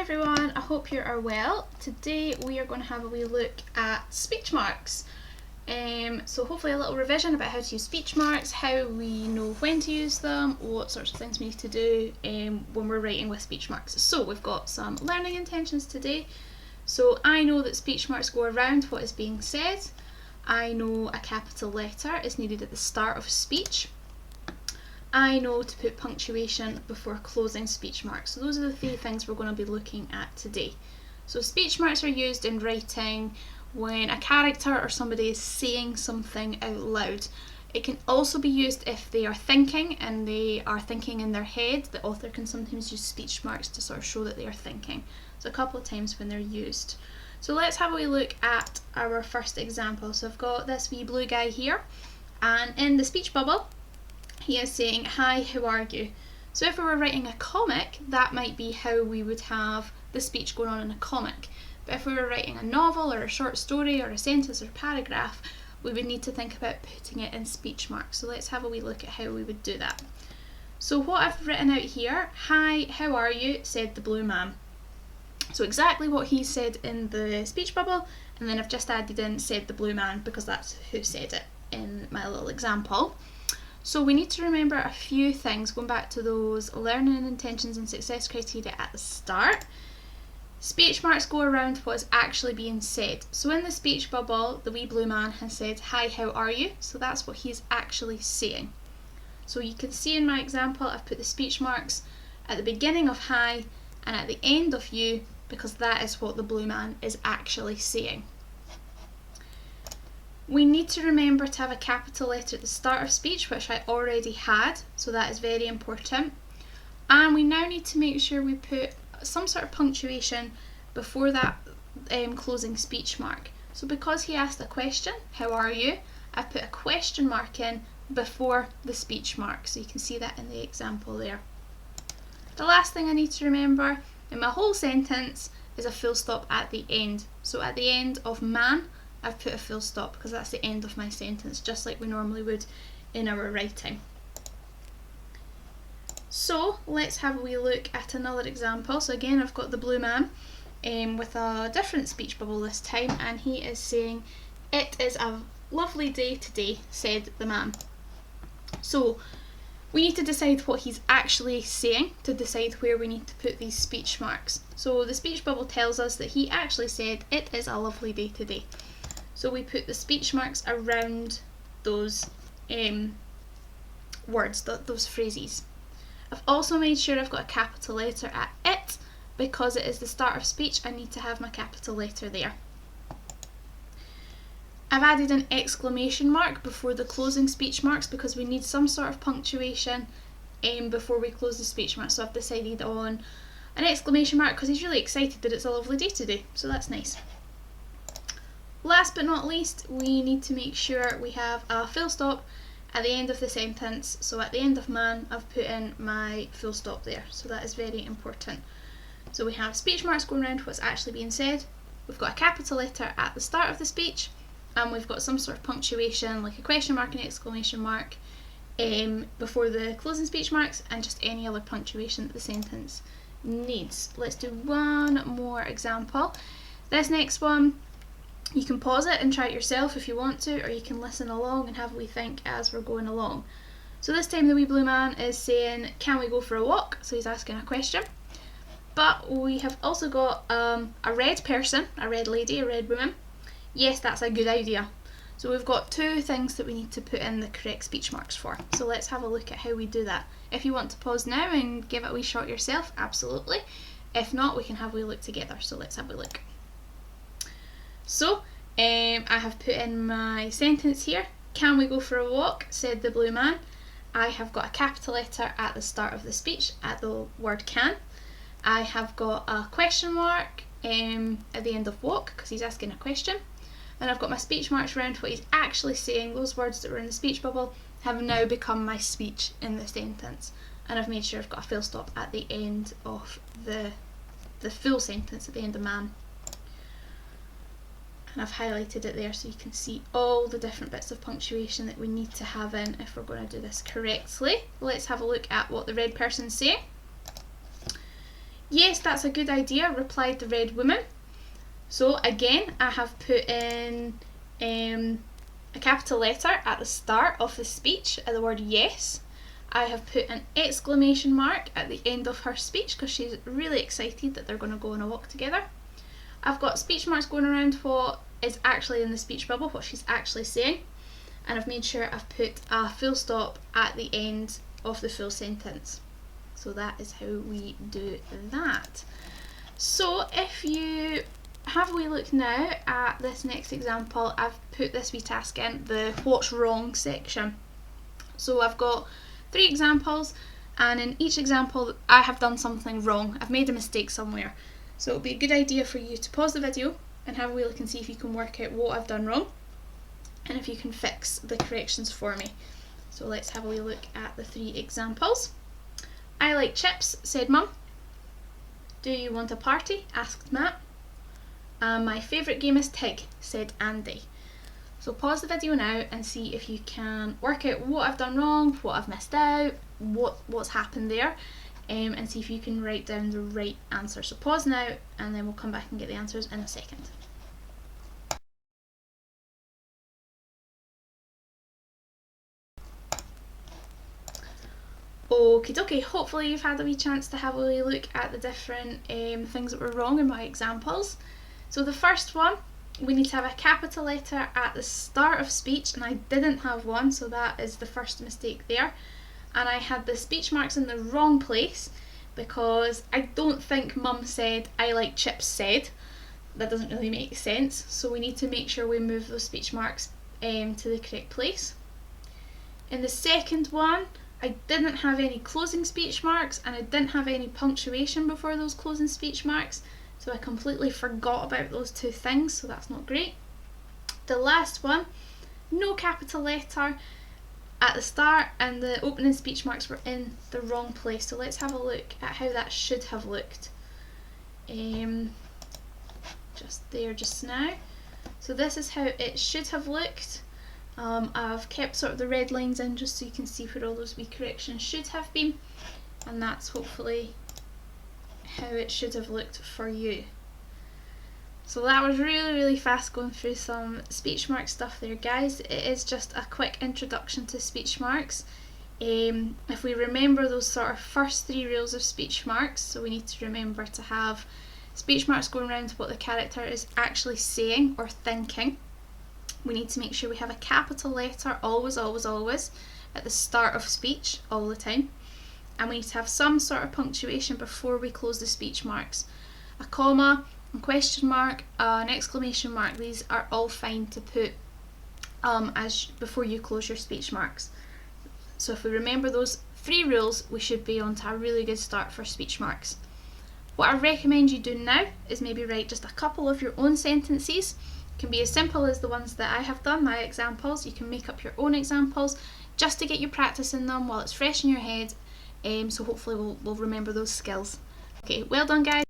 everyone, I hope you are well. Today we are going to have a wee look at speech marks. So hopefully a little revision about how to use speech marks, how we know when to use them, what sorts of things we need to do when we're writing with speech marks. So we've got some learning intentions today. So I know that speech marks go around what is being said. I know a capital letter is needed at the start of a speech. I know to put punctuation before closing speech marks. So those are the three things we're going to be looking at today. So speech marks are used in writing when a character or somebody is saying something out loud. It can also be used if they are thinking and they are thinking in their head. The author can sometimes use speech marks to sort of show that they are thinking. So a couple of times when they're used. So let's have a wee look at our first example. So I've got this wee blue guy here, and in the speech bubble he is saying, "Hi, how are you?" So if we were writing a comic, that might be how we would have the speech going on in a comic. But if we were writing a novel or a short story or a sentence or paragraph, we would need to think about putting it in speech marks. So let's have a wee look at how we would do that. So what I've written out here, "Hi, how are you?" said the blue man. So exactly what he said in the speech bubble, and then I've just added in "said the blue man" because that's who said it in my little example. So we need to remember a few things, going back to those learning intentions and success criteria at the start. Speech marks go around what is actually being said. So in the speech bubble, the wee blue man has said, "Hi, how are you?" So that's what he's actually saying. So you can see in my example, I've put the speech marks at the beginning of "hi" and at the end of "you" because that is what the blue man is actually saying. We need to remember to have a capital letter at the start of speech, which I already had, so that is very important. And we now need to make sure we put some sort of punctuation before that closing speech mark. So because he asked a question, "How are you?" I've put a question mark in before the speech mark, so you can see that in the example there. The last thing I need to remember in my whole sentence is a full stop at the end. So at the end of "man," I've put a full stop because that's the end of my sentence, just like we normally would in our writing. So let's have a wee look at another example. So again, I've got the blue man with a different speech bubble this time, and he is saying, "It is a lovely day today," said the man. So we need to decide what he's actually saying to decide where we need to put these speech marks. So the speech bubble tells us that he actually said, "It is a lovely day today." So we put the speech marks around those words, those phrases. I've also made sure I've got a capital letter at "it" because it is the start of speech. I need to have my capital letter there. I've added an exclamation mark before the closing speech marks because we need some sort of punctuation before we close the speech mark. So I've decided on an exclamation mark because he's really excited that it's a lovely day today. So that's nice. Last but not least, we need to make sure we have a full stop at the end of the sentence. So at the end of "man," I've put in my full stop there. So that is very important. So we have speech marks going around what's actually being said. We've got a capital letter at the start of the speech, and we've got some sort of punctuation like a question mark and exclamation mark before the closing speech marks, and just any other punctuation that the sentence needs. Let's do one more example. This next one, you can pause it and try it yourself if you want to, or you can listen along and have a wee think as we're going along. So this time the wee blue man is saying, "Can we go for a walk?" So he's asking a question. But we have also got a red person, a red lady, a red woman. "Yes, that's a good idea." So we've got two things that we need to put in the correct speech marks for. So let's have a look at how we do that. If you want to pause now and give it a wee shot yourself, absolutely. If not, we can have a wee look together. So let's have a look. So I have put in my sentence here. "Can we go for a walk?" said the blue man. I have got a capital letter at the start of the speech at the word "can." I have got a question mark at the end of "walk" because he's asking a question. And I've got my speech marks around what he's actually saying. Those words that were in the speech bubble have now become my speech in the sentence. And I've made sure I've got a full stop at the end of the full sentence, at the end of "man." And I've highlighted it there so you can see all the different bits of punctuation that we need to have in if we're going to do this correctly. Let's have a look at what the red person's saying. Yes, that's a good idea, replied the red woman. So again, I have put in a capital letter at the start of the speech, at the word yes. I have put an exclamation mark at the end of her speech because she's really excited that they're going to go on a walk together. I've got speech marks going around what is actually in the speech bubble, what she's actually saying, and I've made sure I've put a full stop at the end of the full sentence. So that is how we do that. So if you have a wee look now at this next example, I've put this wee task in the what's wrong section. So I've got 3 examples, and in each example I have done something wrong. I've made a mistake somewhere. So it'll be a good idea for you to pause the video and have a wee look and see if you can work out what I've done wrong and if you can fix the corrections for me. So let's have a wee look at the 3 examples. I like chips, said Mum. Do you want a party? Asked Matt. My favourite game is Tig, said Andy. So pause the video now and see if you can work out what I've done wrong, what I've missed out, what's happened there, and see if you can write down the right answer. So pause now and then we'll come back and get the answers in a second. Okie dokie, hopefully you've had a wee chance to have a wee look at the different things that were wrong in my examples. So the first one, we need to have a capital letter at the start of speech, and I didn't have one, so that is the first mistake there. And I had the speech marks in the wrong place because I don't think Mum said I like chips said. That doesn't really make sense, so we need to make sure we move those speech marks to the correct place. In the second one, I didn't have any closing speech marks and I didn't have any punctuation before those closing speech marks, so I completely forgot about those 2 things, so that's not great. The last one, no capital letter at the start and the opening speech marks were in the wrong place, so let's have a look at how that should have looked. Just there just now. So this is how it should have looked. I've kept sort of the red lines in just so you can see where all those wee corrections should have been, and that's hopefully how it should have looked for you. So that was really fast going through some speech mark stuff there, guys. It is just a quick introduction to speech marks. If we remember those sort of first 3 rules of speech marks, so we need to remember to have speech marks going around what the character is actually saying or thinking. We need to make sure we have a capital letter always at the start of speech all the time, and we need to have some sort of punctuation before we close the speech marks. A comma, a question mark, an exclamation mark, these are all fine to put before you close your speech marks. So if we remember those 3 rules, we should be on to a really good start for speech marks. What I recommend you do now is maybe write just a couple of your own sentences. Can be as simple as the ones that I have done, my examples. You can make up your own examples just to get you practice in them while it's fresh in your head, so hopefully we'll remember those skills. Okay, well done guys.